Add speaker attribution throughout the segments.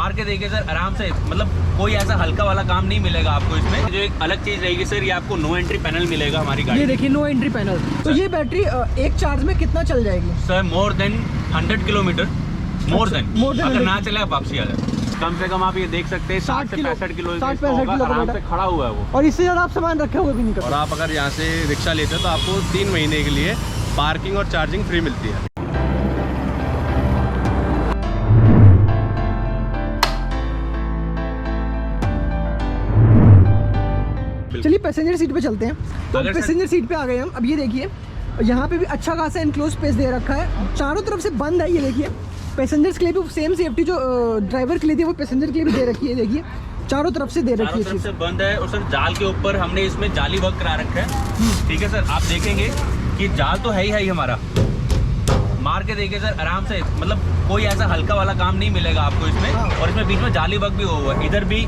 Speaker 1: मार के देखिए सर आराम से, मतलब कोई ऐसा हल्का वाला काम नहीं मिलेगा आपको इसमें। जो एक अलग चीज रहेगी सर, ये आपको नो एंट्री पैनल मिलेगा हमारी गाड़ी।
Speaker 2: ये देखिए नो एंट्री पैनल। तो ये बैटरी एक चार्ज में कितना चल जाएगी
Speaker 1: sir? More than 100 kilometre, more than. अगर ना चले आप वापसी आ जाए। कम से कम आप ये देख सकते हैं 60 से 65 किलो आराम से खड़ा हुआ है वो।
Speaker 2: और इससे ज्यादा आप सामान रखे हुए भी नहीं करते।
Speaker 3: और आप अगर यहाँ से रिक्शा लेते हैं तो आपको 3 महीने के लिए पार्किंग और चार्जिंग फ्री मिलती है।
Speaker 2: चलिए पैसेंजर सीट पे चलते हैं। तो पैसेंजर सीट पे आ गए हम। अब ये देखिए यहाँ पे भी अच्छा खासा एनक्लोज स्पेस दे रखा है, चारों तरफ से बंद है। ये देखिए पैसेंजर्स के लिए भी सेम सेफ्टी जो ड्राइवर के लिए थी वो पैसेंजर के लिए भी दे रखी है। देखिए चारों तरफ से दे रखी है,
Speaker 1: चारों तरफ से बंद है। और सर जाल के ऊपर हमने इसमें जाली वर्क करा रखा है। ठीक है सर, आप देखेंगे कि जाल तो है ही हमारा। मार के देखिए सर आराम से, मतलब कोई ऐसा हल्का वाला काम नहीं मिलेगा आपको इसमें। और इसमें बीच में जाली वर्क भी हुआ है, इधर भी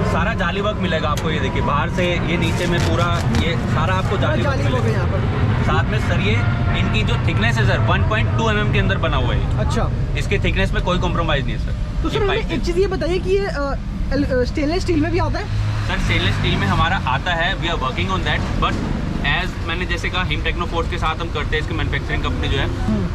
Speaker 1: सारा जाली वर्क मिलेगा आपको। ये देखिए बाहर से ये नीचे में पूरा ये सारा आपको जाली वर्क मिलेगा यहाँ पर। साथ में सर ये इनकी जो थिकनेस है सर 1.2 mm के अंदर बना हुआ है। अच्छा, इसके थिकनेस में कोई कॉम्प्रोमाइज नहीं है सर।
Speaker 2: तो सर हमें एक चीज़ ये बताइए कि ये स्टेनलेस स्टील में भी आता है?
Speaker 1: सर स्टेनलेस स्टील में हमारा आता है, we are working on that. But as मैंने जैसे कहा हिम टेक्नोफोर्स के साथ हम करते हैं, इसकी मैन्युफैक्चरिंग कंपनी जो है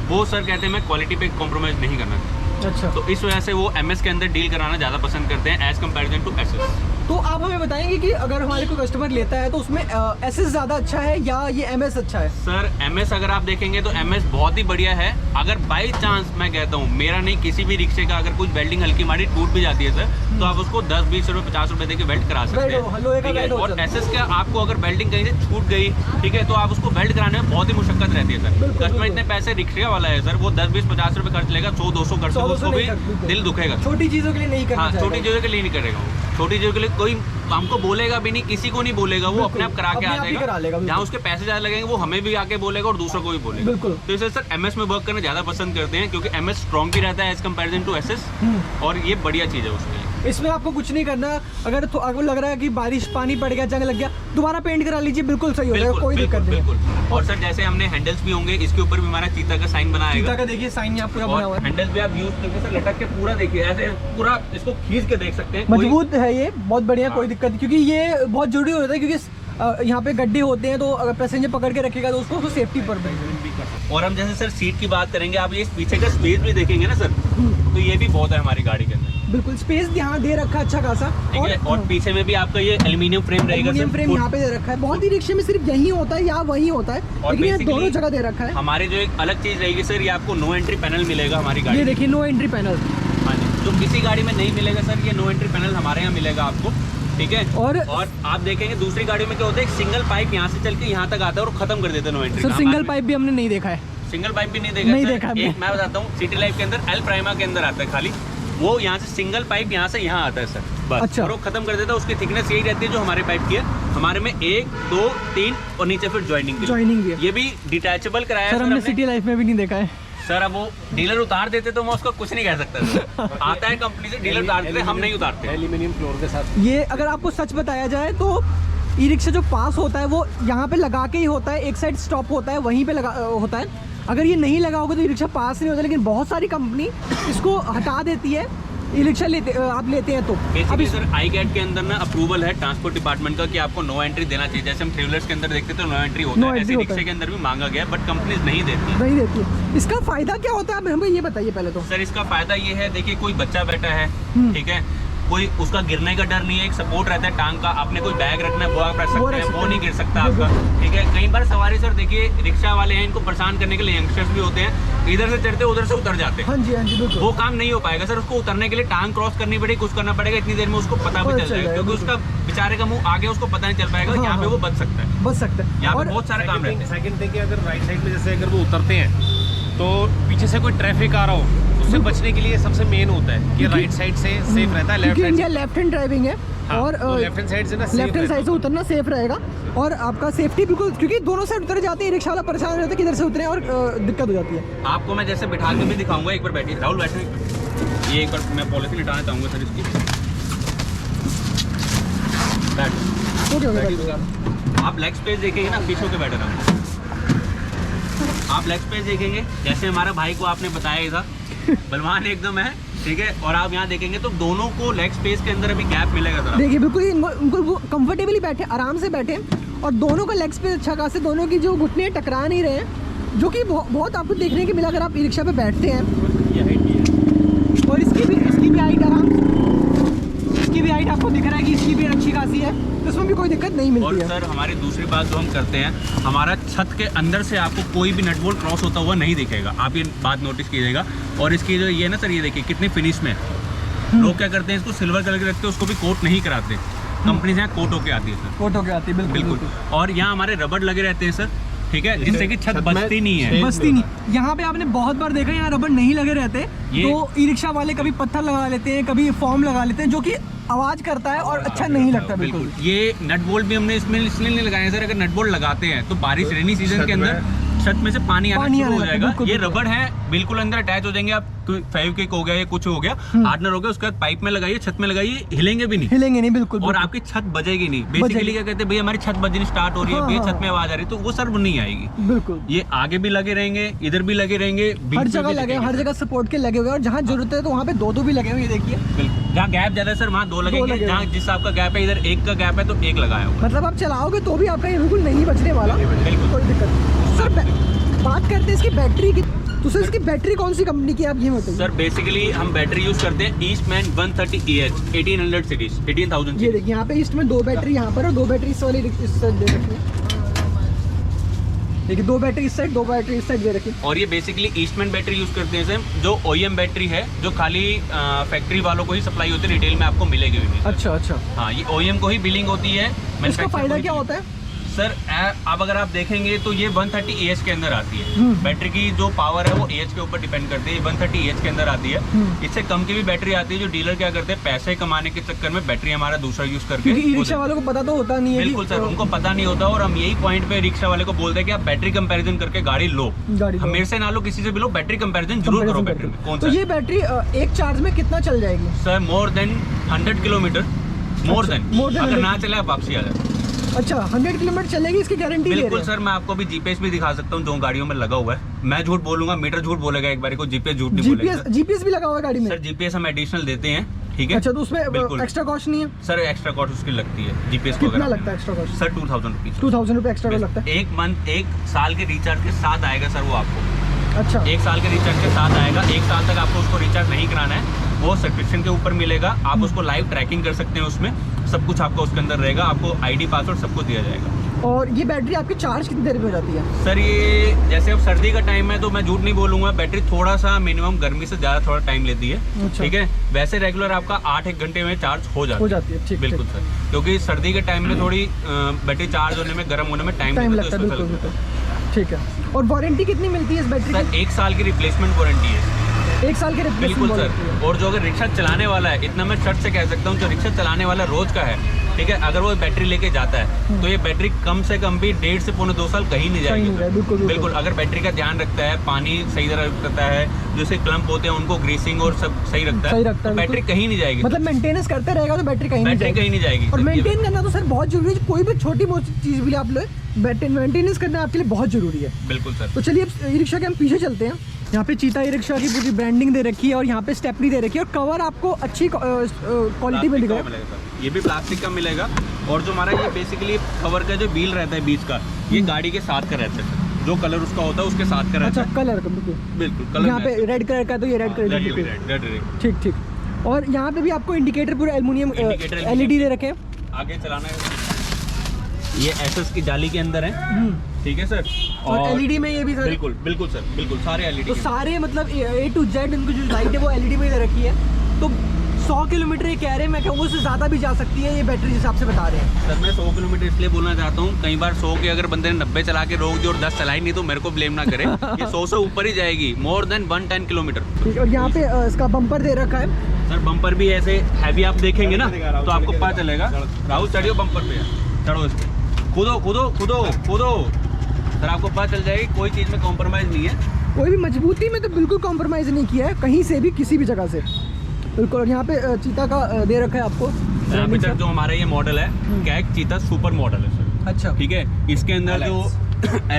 Speaker 1: वो सर कहते हैं मैं क्वालिटी पे कॉम्प्रोमाइज नहीं करना।
Speaker 2: अच्छा,
Speaker 1: तो इस वजह से वो MS के अंदर डील कराना ज़्यादा पसंद करते हैं एज कम्पेरिजन टू SS।
Speaker 2: तो आप हमें बताएंगे कि अगर हमारे कोई कस्टमर लेता है तो उसमें SS ज़्यादा अच्छा है या ये MS अच्छा है?
Speaker 1: सर MS अगर आप देखेंगे तो MS बहुत ही बढ़िया है। अगर बाई चांस मैं कहता हूँ, मेरा नहीं किसी भी रिक्शे का अगर कुछ वेल्डिंग हल्की मारी टूट भी जाती है सर, तो आप उसको 10-20 रुपये 50 रुपये देके वेल्ड करा सकते हैं। और SS का आपको अगर वेल्डिंग कहीं से छूट गई, ठीक है, तो आप उसको वेल्ड कराने में बहुत ही मुशक्कत रहती है सर। कस्टमर इतने पैसे रिक्शा वाला है सर, वो 10-20-50 रुपये खर्च लेगा, 100-200 खर्च लेगा, उसको भी दिल दुखेगा।
Speaker 2: छोटी चीज़ों के लिए नहीं करना।
Speaker 1: हाँ, छोटी चीज़ों के लिए नहीं करेगा वो। छोटी चीज़ों के लिए कोई हमको बोलेगा भी नहीं, किसी को नहीं बोलेगा, वो अपने आप करा के आ जाएगा। जहाँ उसके पैसे ज़्यादा लगेंगे वो हमें भी आके बोलेगा और दूसरों को भी बोलेगा। तो इसे सर MS में वर्क करना ज़्यादा पसंद करते हैं क्योंकि MS स्ट्रॉन्ग भी रहता है एज कम्पेरिजन टू SS। और ये बढ़िया चीज़ है उसके लिए।
Speaker 2: इसमें आपको कुछ नहीं करना। अगर आपको लग रहा है कि बारिश पानी पड़ गया, जंग लग गया, दोबारा पेंट करा लीजिए, बिल्कुल सही हो जाएगा, कोई दिक्कत नहीं है।
Speaker 1: और सर जैसे हमने हैंडल्स भी होंगे, इसके ऊपर भी हमारा चीता का साइन बना है।
Speaker 2: चीता का देखिए साइन यहाँ पूरा बना हुआ है।
Speaker 1: हैंडल्स भी आप यूज करके सर लटक के पूरा देखिए, ऐसे पूरा इसको खींच के देख सकते हैं।
Speaker 2: मजबूत है ये, बहुत बढ़िया, कोई दिक्कत नहीं। क्योंकि ये बहुत जरूरी होता है क्योंकि यहाँ पे गड्ढे होते हैं, तो अगर पैसेंजर पकड़ के रखेगा तो उसको सेफ्टी पर भी।
Speaker 1: और हम जैसे सर सीट की बात करेंगे, आप ये पीछे का स्पेस भी देखेंगे ना सर, तो ये भी बहुत है हमारी गाड़ी के अंदर।
Speaker 2: बिल्कुल स्पेस यहाँ दे रखा है अच्छा खासा।
Speaker 1: और पीछे में भी आपका ये एल्यूमिनियम फ्रेम रहेगा।
Speaker 2: एल्यूमिनियम फ्रेम यहाँ पे दे रखा है। बहुत ही रिक्शे में सिर्फ यही होता है या वही होता है, लेकिन यहाँ दोनों जगह दे रखा है।
Speaker 1: हमारी जो एक अलग चीज रहेगी सर, ये आपको नो एंट्री पैनल मिलेगा हमारी गाड़ी।
Speaker 2: ये देखिए नो एंट्री पैनल।
Speaker 1: हाँ जी, जो किसी गाड़ी में नहीं मिलेगा सर, ये नो एंट्री पैनल हमारे यहाँ मिलेगा आपको। ठीक है। और आप देखेंगे दूसरी गाड़ी में क्या होता है, एक सिंगल पाइप यहाँ से चल के यहाँ तक आता है और खत्म कर देते हैं no entry.
Speaker 2: Sir single pipe भी हमने नहीं देखा है।
Speaker 1: सिंगल पाइप भी नहीं देखा। एक मैं बताता हूँ, सिटी लाइफ के अंदर एल प्राइमा के अंदर आता है खाली, वो यहाँ से सिंगल पाइप यहाँ से यहाँ आता है सर, बस। अच्छा। और वो खत्म कर देता है। उसकी थिकनेस यही रहती है जो हमारे पाइप की है। हमारे में 1, 2, 3 और नीचे फिर ज्वाइनिंग भी है। ये भी डिटैचेबल कराया
Speaker 2: सर, हमने सिटी लाइफ में भी नहीं देखा है
Speaker 1: सर। अब वो डीलर उतार देते तो मैं उसको कुछ नहीं कह सकता। आता है कंपनी से, डीलर उतार देते, हम नहीं उतारते।
Speaker 3: एल्यूमिनियम फ्लोर के साथ।
Speaker 2: ये अगर आपको सच बताया जाए तो ई रिक्शा जो पास होता है वो यहाँ पे लगा के ही होता है, एक साइड स्टॉप होता है, वहीं पे लगा होता है। अगर ये नहीं लगा होगा तो ई रिक्शा पास नहीं होता। लेकिन बहुत सारी कंपनी इसको हटा देती है, ई रिक्शा आप लेते हैं तो।
Speaker 1: अभी सर IGAT के अंदर ना अप्रूवल है ट्रांसपोर्ट डिपार्टमेंट का कि आपको नो एंट्री देना चाहिए। जैसे हम ट्रेवलर्स के अंदर देखते तो नो एंट्री होता है, ऐसे रिक्शे के अंदर भी मांगा गया, बट कंपनीज नहीं देती।
Speaker 2: इसका फायदा क्या होता है हमें ये बताइए पहले तो।
Speaker 1: सर इसका फायदा ये है, देखिए कोई बच्चा बैठा है, ठीक है, कोई उसका गिरने का डर नहीं है, एक सपोर्ट रहता है टांग का। आपने कोई बैग रखना है वो आप रख सकते हैं, वो नहीं गिर सकता आपका। ठीक है। कई बार सवारी सर देखिए रिक्शा वाले हैं, इनको परेशान करने के लिए यंगस्टर्स भी होते हैं, इधर से चढ़ते उधर से उतर जाते हैं।
Speaker 2: हाँ जी, हाँ जी, बिल्कुल।
Speaker 1: वो काम नहीं हो पाएगा सर। उसको उतरने के लिए टांग क्रॉस करनी पड़ेगी, कुछ करना पड़ेगा, इतनी देर में उसको पता भी चल जाएगा, क्योंकि उसका बेचारे का मुंह आगे, उसको पता नहीं चल पाएगा यहाँ पे वो बच सकता है। यहाँ पे बहुत सारे काम रहते हैं।
Speaker 3: सेकंड थिंग, अगर राइट साइड में जैसे अगर वो उतरते हैं तो पीछे से कोई ट्रैफिक आ रहा हो, उससे बचने के लिए सबसे मेन होता है कि राइट साइड से सेफ रहता है।
Speaker 2: लेफ्ट हैंड ड्राइविंग है। हाँ, और
Speaker 3: लेफ्ट हैंड साइड से ना
Speaker 2: लेफ्ट हैंड साइड से उतरना सेफ रहेगा और आपका सेफ्टी बिल्कुल, क्योंकि दोनों साइड उतर जाते हैं, रिक्शा वाला परेशान रहता है किधर से उतरे और दिक्कत हो जाती है।
Speaker 1: आपको मैं जैसे बिठा के भी दिखाऊंगा, एक बार बैठिए राहुल, बैठे। ये एक बार मैं पॉलिथीन हटाना चाहूँगा सर इसकी। आप लेग स्पेस देखेंगे ना, पीछे के बैठे रहो। आप लेग स्पेस देखेंगे, जैसे हमारा भाई को आपने बताया था, बलवान एकदम है, ठीक है। और आप यहाँ देखेंगे तो दोनों को लेग स्पेस के अंदर अभी गैप मिलेगा जरा।
Speaker 2: देखिए बिल्कुल उनको वो कंफर्टेबली बैठे, आराम से बैठे, और दोनों का लेग स्पेस अच्छा खासा, दोनों की जो घुटने टकरा नहीं रहे हैं, जो कि बहुत आपको देखने को मिला अगर आप ई रिक्शा पे बैठते हैं। और इसकी भी हाइट आराम, इसकी भी हाइट आपको दिख रहा है कि इसकी भी अच्छी खासी है, तो इसमें भी कोई दिक्कत नहीं मिलती
Speaker 1: और
Speaker 2: है।
Speaker 1: सर हमारी दूसरी बात जो हम करते हैं, हमारा छत के अंदर से आपको कोई भी नट बोल्ट क्रॉस होता हुआ नहीं दिखेगा, आप ये बात नोटिस कीजिएगा। और इसकी जो ये ना सर, ये देखिए कितनी फिनिश में है। लोग क्या करते हैं, इसको सिल्वर कलर के रखते हैं, उसको भी कोट नहीं कराते। कंपनी से यहाँ कोट होके आती है सर,
Speaker 2: कोट होके आती है,
Speaker 1: बिल्कुल। और यहाँ हमारे रबड़ लगे रहते हैं सर, ठीक है, जिससे कि छत बचती नहीं है।
Speaker 2: बसती नहीं। यहाँ पे आपने बहुत बार देखा यहाँ रबड़ नहीं लगे रहते,
Speaker 1: ये-
Speaker 2: तो ई रिक्शा वाले कभी पत्थर लगा लेते हैं, कभी फॉर्म लगा लेते हैं, जो कि आवाज करता है और अच्छा नहीं लगता बिल्कुल।
Speaker 1: ये नट बोल्ट भी हमने इसमें इसलिए नहीं लगाए हैं सर, अगर नट बोल्ट लगाते हैं तो बारिश रेनी सीजन के अंदर छत में से पानी आना शुरू हो जाएगा।
Speaker 2: बिल्कुल,
Speaker 1: ये
Speaker 2: बिल्कुल।
Speaker 1: रबड़ है, बिल्कुल अंदर अटैच हो जाएंगे। आप फेविक्विक हो गया या कुछ हो गया, हार्डनर हो गया, उसके बाद पाइप में लगाइए, छत में लगाइए, हिलेंगे भी नहीं,
Speaker 2: हिलेंगे नहीं बिल्कुल।
Speaker 1: और आपकी छत बजेगी नहीं। बेसिकली क्या कहते हैं, भैया हमारी छत बजनी स्टार्ट हो रही है,
Speaker 2: हाँ,
Speaker 1: भैया
Speaker 2: हाँ।
Speaker 1: छत में आवाज आ रही है, तो वो सर नहीं आएगी।
Speaker 2: बिल्कुल
Speaker 1: ये आगे भी लगे रहेंगे, इधर भी लगे रहेंगे, बीच
Speaker 2: हर
Speaker 1: में
Speaker 2: जगह
Speaker 1: भी
Speaker 2: लगे,
Speaker 1: लगेंगे
Speaker 2: हर
Speaker 1: सर।
Speaker 2: जगह सपोर्ट के लगे हुए हैं, और जहाँ जरूरत है तो वहाँ पे दो भी लगे हुए, ये देखिए।
Speaker 1: बिल्कुल, जहाँ गैप ज्यादा है सर वहाँ दो लगेंगे,
Speaker 2: लगे
Speaker 1: जहाँ जिस आपका गैप है, इधर एक का गैप है तो एक लगाया होगा।
Speaker 2: मतलब आप चलाओगे तो भी आपका ये बिल्कुल नहीं बचने वाला,
Speaker 1: बिल्कुल।
Speaker 2: कोई दिक्कत नहीं। सर बात करते हैं इसकी बैटरी की, तो सर इसकी बैटरी कौन सी कंपनी की है, आप ये बताइए।
Speaker 1: सर बेसिकली हम बैटरी यूज करते हैं ईस्टमैन 130EH 1800 सीरीज 18,000
Speaker 2: ये देखिए यहाँ पे ईस्ट में 2 बैटरी यहाँ पर और 2 बैटरी इस वाली इस साइड दे रखी है। देखिए 2 बैटरी इस साइड, 2 बैटरी इस साइड दे रखी है।
Speaker 1: और ये बेसिकली ईस्टमैन बैटरी यूज करते हैं सर, जो OEM बैटरी है, जो खाली फैक्ट्री वालों को ही सप्लाई होती है, रिटेल में आपको मिलेगी भी नहीं सर।
Speaker 2: अच्छा अच्छा,
Speaker 1: हाँ, ये OEM को ही बिलिंग होती है।
Speaker 2: इसका
Speaker 1: manufacturer
Speaker 2: फायदा
Speaker 1: को
Speaker 2: क्या
Speaker 1: ही-
Speaker 2: होता है?
Speaker 1: सर अब अगर आप देखेंगे तो ये 130EH के अंदर आती है।
Speaker 2: हम्म।
Speaker 1: बैटरी की जो पावर है वो EH के ऊपर डिपेंड करती है। ये 130EH के अंदर आती है। इससे कम की भी बैटरी आती है, जो डीलर क्या करते हैं, पैसे कमाने के चक्कर में बैटरी हमारा दूसरा यूज करके
Speaker 2: क्योंकि ई
Speaker 1: वो
Speaker 2: रिक्शा
Speaker 1: देते हैं।
Speaker 2: वालों को पता तो होता नहीं है।
Speaker 1: बिल्कुल सर, उनको पता नहीं होता, और हम यही पॉइंट पे रिक्शा वाले को बोलते हैं कि आप बैटरी कंपैरिजन करके गाड़ी लो।
Speaker 2: गाड़ी
Speaker 1: हम
Speaker 2: लो।
Speaker 1: मेरे से ना लो, किसी से भी लो, बैटरी कंपैरिजन जरूर करो बैटरी में। कौन
Speaker 2: तो
Speaker 1: सा
Speaker 2: ये बैटरी एक चार्ज में कितना चल जाएगी?
Speaker 1: सर मोर देन 100 किलोमीटर, मोर
Speaker 2: अच्छा,
Speaker 1: देन।
Speaker 2: more than
Speaker 1: अगर
Speaker 2: 100
Speaker 1: ना चले आप वापसी आ जाए।
Speaker 2: अच्छा 100 किलोमीटर चलेगी, इसकी गारंटी ले रहे
Speaker 1: बिल्कुल
Speaker 2: हैं?
Speaker 1: सर, मैं आपको अभी जीपीएस भी दिखा सकता हूँ जो गाड़ियों में लगा हुआ है। मैं झूठ बोलूंगा, मीटर झूठ बोलेगा एक बार को, जीपीएस झूठ नहीं बोलेगा सर।
Speaker 2: जीपीएस भी लगा हुआ है गाड़ी में?
Speaker 1: सर जीपीएस हम एडिशनल देते हैं, ठीक है।
Speaker 2: अच्छा, तो उसमें
Speaker 1: बिल्कुल।
Speaker 2: एक्स्ट्रा कॉस्ट नहीं है?
Speaker 1: सर एक्स्ट्रा कॉस्ट उसकी लगती है जीपीएस को।
Speaker 2: कितना
Speaker 1: अगर
Speaker 2: लगता है एक्स्ट्रा कॉस्ट?
Speaker 1: सर 2000 रुपीज
Speaker 2: 2000 रुपये एक्स्ट्रा लगता है।
Speaker 1: एक मंथ, एक साल के रिचार्ज के साथ आएगा सर वो आपको।
Speaker 2: अच्छा,
Speaker 1: एक साल के रिचार्ज के साथ आएगा। एक साल तक आपको उसको रिचार्ज नहीं कराना है, वो सब्सक्रिप्शन के ऊपर मिलेगा। आप उसको लाइव ट्रैकिंग कर सकते हैं, उसमें सब कुछ आपका उसके अंदर रहेगा, आपको आईडी पासवर्ड सब कुछ दिया जाएगा।
Speaker 2: और ये बैटरी आपकी चार्ज कितनी देर में हो जाती है?
Speaker 1: सर ये जैसे अब सर्दी का टाइम है तो मैं झूठ नहीं बोलूंगा, बैटरी थोड़ा सा मिनिमम गर्मी से ज़्यादा थोड़ा टाइम लेती है,
Speaker 2: अच्छा।
Speaker 1: ठीक है। वैसे रेगुलर आपका 8-1 घंटे में चार्ज हो जाती है।
Speaker 2: ठीक
Speaker 1: बिल्कुल सर, क्योंकि सर्दी के टाइम में थोड़ी बैटरी चार्ज होने में, गर्म होने में टाइम
Speaker 2: लगता है, बिल्कुल बिल्कुल। ठीक है। और वारंटी कितनी मिलती है इस बैटरी
Speaker 1: सर
Speaker 2: की?
Speaker 1: 1 साल की रिप्लेसमेंट वारंटी है।
Speaker 2: 1 साल के
Speaker 1: बिल्कुल
Speaker 2: रिप्लेसमेंट
Speaker 1: सर।
Speaker 2: वारंटी है।
Speaker 1: और जो अगर रिक्शा चलाने वाला है, इतना मैं शर्ट से कह सकता हूँ, जो रिक्शा चलाने वाला रोज का है, ठीक है, अगर वो बैटरी लेके जाता है तो ये बैटरी कम से कम भी 1.5 से पौने 2 साल कहीं नहीं जाएगी।
Speaker 2: नहीं जाए, बिल्कुल, बिल्कुल।
Speaker 1: बिल्कुल, अगर बैटरी का ध्यान रखता है, पानी सही तरह रखता है, जैसे क्लम्प होते हैं उनको ग्रीसिंग और सब सही रखता
Speaker 2: सही
Speaker 1: है,
Speaker 2: रखता है,
Speaker 1: तो बैटरी
Speaker 2: बिल्कुल।
Speaker 1: कहीं नहीं जाएगी।
Speaker 2: मतलब मेंटेनेंस करते रहेगा तो बैटरी कहीं नहीं
Speaker 1: बैटरी
Speaker 2: जाएगी।
Speaker 1: कहीं नहीं जाएगी।
Speaker 2: और
Speaker 1: सर, ये
Speaker 2: मेंटेन करना तो सर बहुत जरूरी है। कोई भी छोटी मोटी चीज़ भी आप लो, मेंटेनेंस करना आपके लिए बहुत जरूरी है।
Speaker 1: बिल्कुल सर।
Speaker 2: तो चलिए अब ई रिक्शा के हम पीछे चलते हैं। यहाँ पे चीता ई रिक्शा की पूरी ब्रांडिंग दे रखी है, और यहाँ पे स्टेपनी दे रखी है, और कवर आपको अच्छी क्वालिटी में दिख
Speaker 1: प्लास्टिक का
Speaker 2: रहा है।
Speaker 1: मिलेगा सर, ये भी प्लास्टिक का मिलेगा। और जो हमारा ये बेसिकली कवर का जो व्हील रहता है बीच का, ये गाड़ी के साथ का रहता है सर। जो कलर उसका होता है उसके साथ का रहता
Speaker 2: अच्छा,
Speaker 1: है।
Speaker 2: कलर का बिल्कुल।
Speaker 1: बिल्कुल कलर
Speaker 2: यहाँ पे रेड कलर का, तो ये रेड कलर
Speaker 1: रेड
Speaker 2: का।
Speaker 1: Red red.
Speaker 2: ठीक ठीक। और यहाँ पे भी आपको इंडिकेटर पूरा एल्युमिनियम
Speaker 1: Indicator
Speaker 2: LED दे रखे हैं।
Speaker 1: आगे चलाना है, ये एसएस की जाली के अंदर है, ठीक है सर।
Speaker 2: और LED में ये भी सर,
Speaker 1: बिल्कुल बिल्कुल सर, बिल्कुल सारे एलईडी।
Speaker 2: तो सारे मतलब A to Z इनको जो लाइट है वो LED में दे रखी है। तो 100 किलोमीटर ये कह रहे हैं, मैं कहूँ उससे ज़्यादा भी जा सकती है ये बैटरी, जिस हिसाब से बता रहे हैं।
Speaker 1: सर मैं 100 किलोमीटर इसलिए बोलना चाहता हूँ, कई बार 100 के अगर बंदे ने 90 चला के रोक दी और 10 चलाई नहीं तो मेरे को ब्लेम ना करे। ये 100 से ऊपर ही जाएगी, मोर देन 110 किलोमीटर।
Speaker 2: ठीक है। और यहाँ पे इसका बम्पर दे रखा है।
Speaker 1: सर बम्पर भी ऐसे हैवी आप देखेंगे ना तो आपको पता चलेगा। राहुल चढ़ियो बम्पर पे, चढ़ो इस पे, कूदो कूदो कूदो कूदो, सर आपको पता चल जाएगी कोई चीज़ में कॉम्प्रोमाइज़ नहीं है।
Speaker 2: कोई भी मजबूती में तो बिल्कुल कॉम्प्रोमाइज़ नहीं किया है कहीं से भी, किसी भी जगह से, बिल्कुल। और यहाँ पे चीता का दे रखा है आपको।
Speaker 1: अभी तक जो हमारा ये मॉडल है कैक चीता सुपर मॉडल है सर,
Speaker 2: अच्छा,
Speaker 1: ठीक है। इसके अंदर जो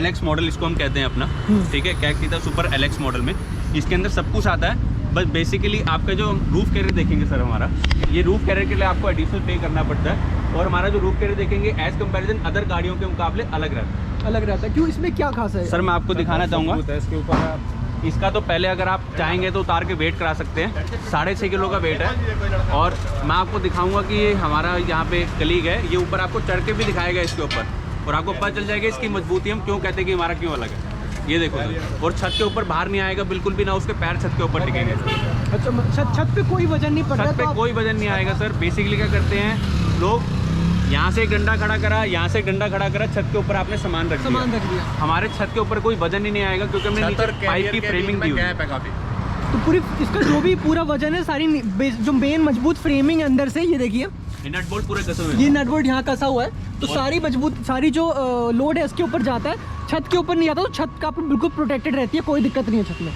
Speaker 1: LX मॉडल इसको हम कहते हैं अपना, ठीक है, कैक चीता सुपर LX मॉडल में इसके अंदर सब कुछ आता है। बस बेसिकली आपका जो रूफ कैरियर देखेंगे सर हमारा, ये रूफ कैरियर के लिए आपको एडिशनल पे करना पड़ता है, और हमारा जो रूफ कैरियर देखेंगे एज कंपैरिजन अदर गाड़ियों के मुकाबले अलग रहता है।
Speaker 2: क्यों, इसमें क्या खास है?
Speaker 1: सर मैं आपको दिखाना चाहूँगा,
Speaker 3: इसके ऊपर
Speaker 1: इसका तो पहले अगर आप चाहेंगे तो उतार के वेट करा सकते हैं, 6.5 किलो का वेट है। और मैं आपको दिखाऊंगा कि ये हमारा यहाँ पे कलीग है, ये ऊपर आपको चढ़ के भी दिखाएगा इसके ऊपर, और आपको पता चल जाएगा इसकी मजबूती हम क्यों कहते हैं कि हमारा क्यों अलग है। ये देखो सर, और छत के ऊपर बाहर नहीं आएगा बिल्कुल भी, ना उसके पैर छत के ऊपर टिकेंगे।
Speaker 2: अच्छा, छत पे कोई वजन नहीं पड़ रहा?
Speaker 1: छत पे कोई वजन नहीं आएगा सर। बेसिकली क्या करते हैं लोग, यहाँ से एक डंडा खड़ा करा, यहाँ से एक डंडा खड़ा करा, छत के ऊपर आपने सामान रख दिया। हमारे छत के ऊपर कोई वजन ही नहीं आएगा, क्योंकि हमने नीचे पाइप की फ्रेमिंग दी हुई है।
Speaker 2: तो पूरी इसका जो भी पूरा वजन है, सारी जो मेन मजबूत फ्रेमिंग है अंदर से, ये देखिए
Speaker 1: नट बोल्ट पूरे कसे हुए हैं।
Speaker 2: ये नट बोल्ट यहाँ कसा हुआ है, तो सारी मजबूत, सारी जो लोड है इसके ऊपर जाता है, छत के ऊपर नहीं आता, तो छत का बिल्कुल प्रोटेक्टेड रहती है, कोई दिक्कत नहीं है छत में।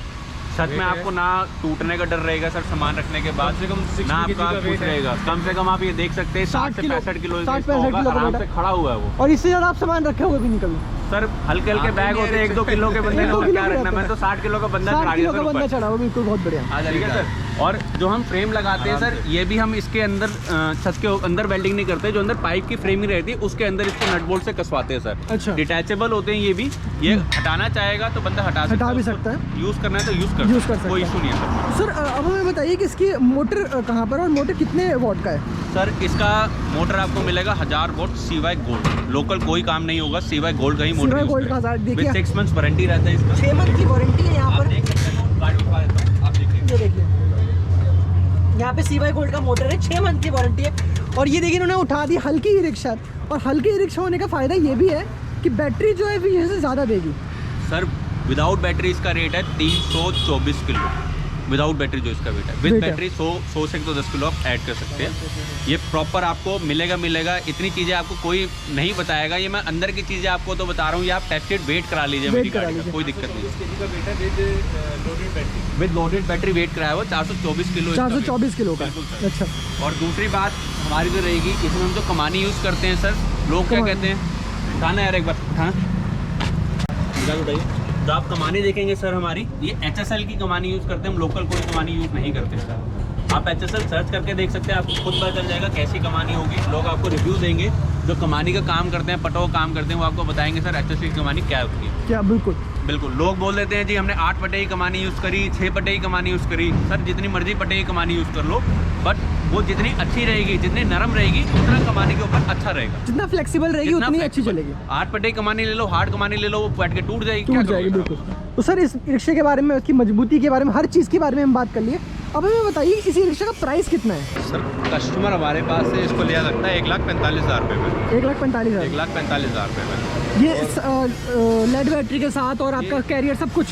Speaker 1: छत में आपको ना टूटने का डर रहेगा सर, सामान रखने के बाद से कम ना आपका कुछ रहेगा। कम से कम आप ये देख सकते हैं 60 से 65 किलो आराम से खड़ा हुआ है वो,
Speaker 2: और इससे ज़्यादा आप सामान रखे हुए भी नहीं कभी।
Speaker 1: सर हल्के हल्के बैग होते हैं, 1-2 किलो के बंदे का क्या रखना, मैं तो 60 किलो का बंदा चढ़ा दिया सर,
Speaker 2: चढ़ा हुआ, बिल्कुल बहुत बढ़िया।
Speaker 1: ठीक है सर। और जो हम फ्रेम लगाते हैं सर, ये भी हम इसके अंदर छत के अंदर वेल्डिंग नहीं करते, जो अंदर पाइप की फ्रेमिंग रहती है उसके अंदर इसको नट बोल्ट से कसवाते हैं सर।
Speaker 2: अच्छा,
Speaker 1: डिटैचेबल होते हैं ये भी, ये हटाना चाहेगा तो बंदा हटा
Speaker 2: भी सकता है,
Speaker 1: यूज करना है तो यूज कर सकता है, कोई इशू नहीं है
Speaker 2: सर। अब हमें बताइए कि इसकी मोटर कहाँ पर, और मोटर कितने वॉट का है?
Speaker 1: सर इसका मोटर आपको मिलेगा 1000 वोल्ट CY गोल्ड, लोकल कोई काम नहीं होगा, CY गोल्ड का ही मोटर
Speaker 2: CY गोल्ड का 1000, देखिए
Speaker 1: 6 मंथ्स वारंटी रहता है इसका,
Speaker 2: 6 मंथ की वारंटी है यहाँ पर।
Speaker 1: देख सकते हैं, गाड़ी उठा देता हूं, आप देखिए,
Speaker 2: ये देखिए यहाँ पे CY गोल्ड का मोटर है, 6 मंथ की वारंटी है। और ये देखिए इन्होंने उठा दी हल्की ई रिक्शा, और हल्की ई रिक्शा होने का फ़ायदा ये भी है कि बैटरी जो है फिर से ज़्यादा देगी।
Speaker 1: सर विदाउट बैटरी इसका रेट है 324 किलो, विदाउट बैटरी जो इसका वेट है। विद बैटरी 100 से 110 किलो आप ऐड कर सकते हैं। ये प्रॉपर आपको मिलेगा। इतनी चीज़ें आपको कोई नहीं बताएगा, ये मैं अंदर की चीज़ें आपको तो बता रहा हूँ, ये आप टेस्टेड वेट करा लीजिए मेरी गाड़ी का, कोई दिक्कत नहीं। विद लोडेड बैटरी वेट कराया हुआ 424 किलो,
Speaker 2: 424 किलो का। अच्छा,
Speaker 1: और दूसरी बात हमारी जो रहेगी, इसमें हम जो कमानी यूज़ करते हैं सर, लोग क्या कहते हैं, उठाना यार एक बार, उठाना उठाइए। जो आप कमानी देखेंगे सर हमारी, ये HSL की कमानी यूज़ करते हैं हम, लोकल कोई कमानी यूज़ नहीं करते सर। आप HSL सर्च करके देख सकते हैं, आपको खुद पता चल जाएगा कैसी कमानी होगी। लोग आपको रिव्यू देंगे, जो कमानी का काम करते हैं, पटो काम करते हैं, वो आपको बताएंगे सर HSL की कमानी क्या होती है।
Speaker 2: क्या? बिल्कुल।
Speaker 1: लोग बोल देते हैं जी हमने 8 पटे की कमानी यूज़ करी, 6 पटे की कमानी यूज़ करी। सर जितनी मर्जी पटे की कमानी यूज़ कर लो, बट वो जितनी अच्छी रहेगी, जितनी नरम रहेगी, उतना कमानी के ऊपर अच्छा रहेगा।
Speaker 2: जितना फ्लेक्सिबल रहेगी उतनी अच्छी चलेगी।
Speaker 1: 8 पटे की कमानी ले लो, हार्ड कमानी ले लो, वो बैठ के टूट जाएगी।
Speaker 2: बिल्कुल। तो सर इस रिक्शे के बारे में, उसकी मजबूती के बारे में, हर चीज़ के बारे में हम बात कर लिए। अब हमें बताइए इसी रिक्शे का प्राइस कितना है?
Speaker 3: सर कस्टमर हमारे पास से इसको लिया सकता है 1,45,000 रुपये में।
Speaker 2: 1,45,000?
Speaker 3: 1,45,000 रुपये में।
Speaker 2: ये लेड बैटरी के साथ और आपका कैरियर सब कुछ?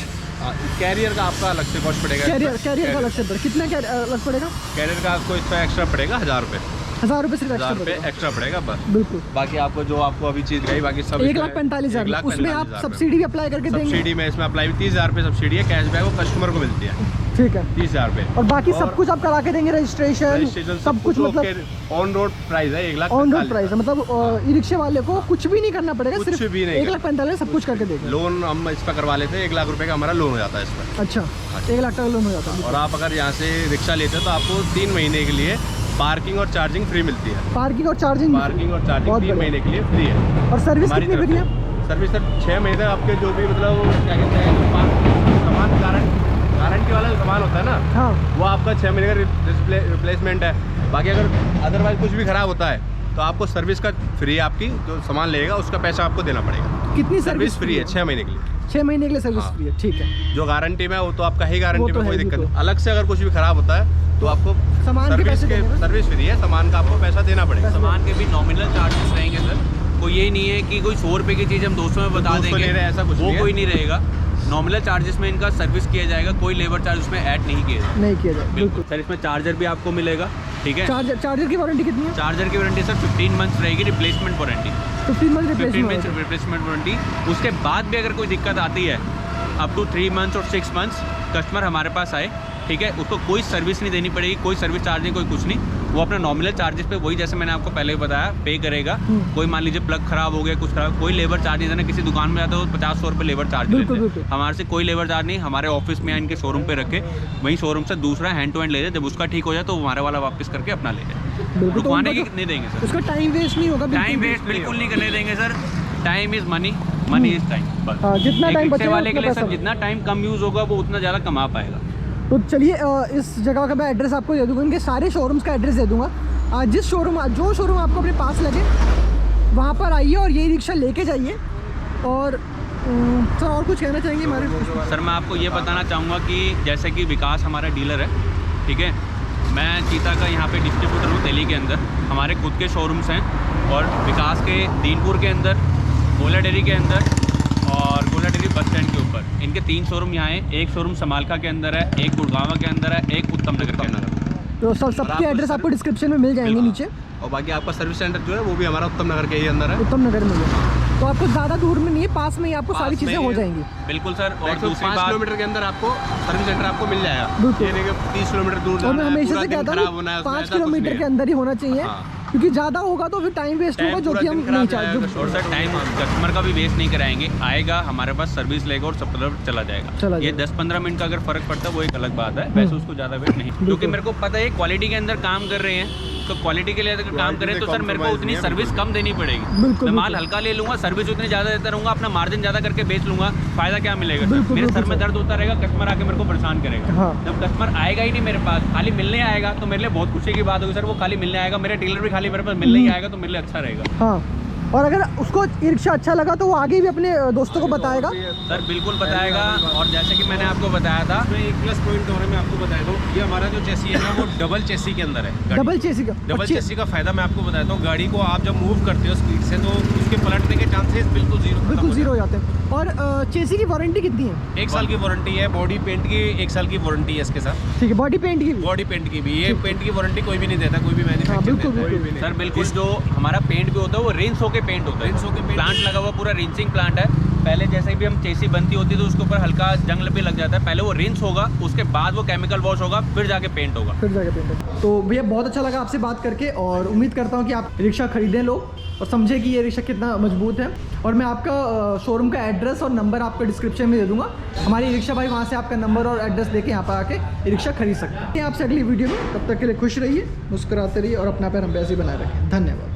Speaker 3: कैरियर का आपका अलग से कॉस्ट पड़ेगा।
Speaker 2: कैरियर का अलग से पड़ेगा? कितना अलग पड़ेगा?
Speaker 3: कैरियर का आपको इसका एक्स्ट्रा पड़ेगा 1000 रुपये।
Speaker 2: 1000 रुपये सिर्फ
Speaker 3: 1000 रुपये एक्स्ट्रा पड़ेगा बस।
Speaker 2: बिल्कुल।
Speaker 3: बाकी आपको जो आपको अभी चीज़ गई, बाकी सब
Speaker 2: 1,45,000। उसमें आप सब्सिडी भी अप्लाई करके देंगे?
Speaker 3: सब्सिडी में इसमें अप्लाई 30,000 रुपये सब्सिडी है, कैशबैक वो कस्टमर को मिलती है।
Speaker 2: ठीक है,
Speaker 3: 30,000 रुपये।
Speaker 2: और बाकी सब कुछ आप करा के देंगे? रजिस्ट्रेशन सब कुछ? मतलब
Speaker 3: ऑन रोड प्राइस है 1,45,000।
Speaker 2: ऑन रोड प्राइस है, मतलब ई रिक्शे वाले को कुछ भी नहीं करना पड़ेगा,
Speaker 3: कुछ
Speaker 2: सिर्फ
Speaker 3: भी नहीं
Speaker 2: 1,45,000 सब कुछ करके देंगे।
Speaker 3: लोन हम इस पर करवा लेते हैं, 1 लाख रुपए का हमारा लोन हो जाता है इस पर।
Speaker 2: अच्छा, 1 लाख का लोन हो जाता है।
Speaker 3: और आप अगर यहाँ से रिक्शा लेते हैं तो आपको 3 महीने के लिए पार्किंग और चार्जिंग फ्री मिलती है।
Speaker 2: पार्किंग और चार्जिंग
Speaker 3: 3 महीने के लिए फ्री है।
Speaker 2: और सर्विस कितनी फ्री है?
Speaker 3: सर्विस सर 6 महीने तक आपके जो भी मतलब क्या कहते हैं सामान गारंटी वाला सामान होता है ना,
Speaker 2: हाँ,
Speaker 3: वो आपका 6 महीने का रिप्लेसमेंट है। बाकी अगर अदरवाइज कुछ भी खराब होता है तो आपको सर्विस का फ्री, आपकी जो सामान लेगा उसका पैसा आपको देना पड़ेगा।
Speaker 2: कितनी
Speaker 3: सर्विस फ्री है? 6 महीने के लिए।
Speaker 2: 6 महीने के लिए सर्विस फ्री है, ठीक है।
Speaker 3: जो गारंटी में वो तो आपका ही गारंटी
Speaker 2: तो
Speaker 3: में, कोई
Speaker 2: है,
Speaker 3: दिक्कत नहीं। अलग से अगर कुछ भी खराब होता है तो आपको
Speaker 2: सामान के पैसे देने,
Speaker 3: सर्विस फ्री है, सामान का आपको पैसा देना पड़ेगा।
Speaker 1: सामान के भी नॉमिनल चार्जेस रहेंगे सर, कोई ये नहीं है कि कोई 100 रुपये की चीज़ हम 200 में बता देंगे,
Speaker 3: ऐसा कुछ
Speaker 1: वो कोई नहीं रहेगा। नॉमिनल चार्जेस में इनका सर्विस किया जाएगा, कोई लेबर चार्ज उसमें ऐड नहीं किया जाएगा।
Speaker 2: बिल्कुल
Speaker 1: सर इसमें चार्जर भी आपको मिलेगा, ठीक है।
Speaker 2: चार्जर की वारंटी कितनी है?
Speaker 1: चार्जर की वारंटी सर 15 मंथ्स रहेगी, replacement warranty
Speaker 2: 15 month
Speaker 1: replacement warranty. उसके बाद भी अगर कोई दिक्कत आती है अप टू 3 मंथ्स और 6 मंथ्स, कस्टमर हमारे पास आए, ठीक है, उसको कोई सर्विस नहीं देनी पड़ेगी, कोई सर्विस चार्ज नहीं, कोई कुछ नहीं। वो अपना नॉमिनल चार्जेस पे वही, जैसे मैंने आपको पहले भी बताया, पे करेगा। कोई मान लीजिए प्लग खराब हो गया, कुछ खराब, कोई लेबर चार्जेस है ना, किसी दुकान में जाते हो 50-100 रुपये लेबर चार्ज लेते हैं। हमारे से कोई लेबर चार्ज नहीं, हमारे ऑफिस में इनके शोरूम पे रखे, वहीं शोरूम से दूसरा हैंड टू हैंड ले जाए, जब उसका ठीक हो जाए तो हमारे वाला वापस करके अपना ले जाए। रुकवाने की नहीं देंगे सर,
Speaker 2: उसका टाइम वेस्ट नहीं होगा,
Speaker 1: टाइम वेस्ट बिल्कुल नहीं करने देंगे sir. Time is money, money is time. बस
Speaker 2: जितना टाइम
Speaker 1: रिक्शे
Speaker 2: बचेगा
Speaker 1: वाले के
Speaker 2: उतना
Speaker 1: लिए सर
Speaker 2: पैसा
Speaker 1: जितना टाइम कम यूज़ होगा वो उतना ज़्यादा कमा पाएगा।
Speaker 2: तो चलिए इस जगह का मैं एड्रेस आपको दे दूँगा, इनके सारे शोरूम्स का एड्रेस दे दूँगा। जो शोरूम आपको अपने पास लगे वहाँ पर आइए और यही रिक्शा लेके जाइए। और सर और कुछ कहना चाहेंगे हमारे?
Speaker 1: सर मैं आपको ये बताना चाहूँगा कि जैसे कि विकास हमारा डीलर है, ठीक है, मैं चीता का यहाँ पे डिस्ट्रीब्यूटर हूँ दिल्ली के अंदर। हमारे खुद के शोरूम्स हैं और विकास के दीनपुर के अंदर, गोला डेयरी के अंदर और गोला डेयरी बस स्टैंड के ऊपर। इनके 3 शोरूम यहाँ हैं। एक शोरूम समालखा के अंदर है, एक गुड़गांव के अंदर है, एक उत्तम नगर के अंदर है।
Speaker 2: तो सबके एड्रेस आपको डिस्क्रिप्शन में मिल जाएंगे नीचे।
Speaker 3: और बाकी आपका सर्विस सेंटर जो है वो भी हमारा उत्तम नगर के ही अंदर है।
Speaker 2: उत्तम नगर में है, तो आपको ज़्यादा दूर में नहीं है, पास में ही आपको सारी चीज़ें हो जाएंगी।
Speaker 1: बिल्कुल सर। और
Speaker 3: 5
Speaker 1: दूसरी बात,
Speaker 3: किलोमीटर के अंदर आपको सर्विस सेंटर आपको मिल जाएगा।
Speaker 2: बिल्कुल।
Speaker 3: ये नहीं कि 30 किलोमीटर दूर
Speaker 2: और मैं
Speaker 3: जाना है,
Speaker 2: हमेशा
Speaker 3: पूरा
Speaker 2: से
Speaker 3: दिन
Speaker 2: कहता
Speaker 3: खराब
Speaker 2: हूँ
Speaker 3: होना है, उसमें
Speaker 2: 5
Speaker 3: ऐसा कुछ
Speaker 2: किलोमीटर
Speaker 3: नहीं
Speaker 2: के
Speaker 3: है।
Speaker 2: अंदर ही होना चाहिए, क्योंकि ज़्यादा होगा तो फिर टाइम वेस्ट होगा, जो कि हम नहीं चाहते।
Speaker 1: और सर टाइम कस्टमर का भी वेस्ट नहीं कराएंगे, आएगा हमारे पास सर्विस लेगा और सब तरफ चला जाएगा। ये 10-15 मिनट का अगर फर्क पड़ता है वो एक अलग बात है, वैसे उसको ज़्यादा वेट नहीं, क्योंकि मेरे को पता है क्वालिटी के अंदर काम कर रहे हैं, तो क्वालिटी के लिए अगर काम करें तो सर मेरे को उतनी सर्विस कम देनी पड़ेगी। मैं माल हल्का ले लूँगा, सर्विस उतनी ज़्यादा देता रहूँगा, अपना मार्जिन ज़्यादा करके बेच लूँगा, फायदा क्या मिलेगा सर? मेरे सर में दर्द होता रहेगा, कस्टमर आके मेरे को परेशान करेगा। जब कस्टमर आएगा ही नहीं मेरे पास, खाली मिलने आएगा, तो मेरे लिए बहुत खुशी की बात होगी सर। वो खाली मिलने आएगा, मेरे डीलर भी खाली मेरे पास मिलने ही आएगा, तो मेरे लिए अच्छा रहेगा।
Speaker 2: हाँ, और अगर उसको ई रिक्शा अच्छा लगा तो वो आगे भी अपने दोस्तों को बताएगा।
Speaker 1: सर बिल्कुल बताएगा। और जैसे कि मैंने आपको बताया था,
Speaker 4: इसमें एक प्लस पॉइंट और मैं आपको बता दूं, ये हमारा जो चेसी है ना वो डबल चेसी के अंदर है।
Speaker 2: डबल चेसी का
Speaker 4: डबल चेसी का फायदा मैं आपको बताता हूँ, गाड़ी को आप जब मूव करते हो स्पीड से तो उसके पलटने के चांसेस बिल्कुल जीरो
Speaker 2: हो जाते हैं। और चेसी की वारंटी कितनी है?
Speaker 4: 1 साल की वारंटी है। बॉडी पेंट की 1 साल की वारंटी है इसके साथ।
Speaker 2: ठीक है, बॉडी पेंट की भी?
Speaker 4: बॉडी पेंट की भी। ये पेंट की वारंटी कोई भी नहीं देता, कोई भी मैन्युफैक्चरर।
Speaker 1: सर बिल्कुल जो हमारा पेंट भी होता है वो रिंस होके पेंट होता है।
Speaker 4: रिंस होके
Speaker 1: प्लांट लगा हुआ, पूरा रिंसिंग प्लांट है। पहले जैसे भी हम चेसी बनती होती है तो उसके ऊपर हल्का जंग भी लग जाता है, पहले वो रिंस होगा, उसके बाद वो केमिकल वॉश होगा, फिर जाके पेंट होगा।
Speaker 2: तो भैया बहुत अच्छा लगा आपसे बात करके, और उम्मीद करता हूँ कि आप रिक्शा खरीदें लोग और समझे कि ये रिक्शा कितना मजबूत है। और मैं आपका शोरूम का एड्रेस और नंबर आपको डिस्क्रिप्शन में दे दूंगा। हमारी रिक्शा भाई वहाँ से आपका नंबर और एड्रेस लेके यहाँ पर आके रिक्शा खरीद सकते हैं। आपसे अगली वीडियो में, तब तक के लिए खुश रहिए, मुस्कुराते रहिए और अपना पैर हम ऐसे ही बनाए रखें। धन्यवाद।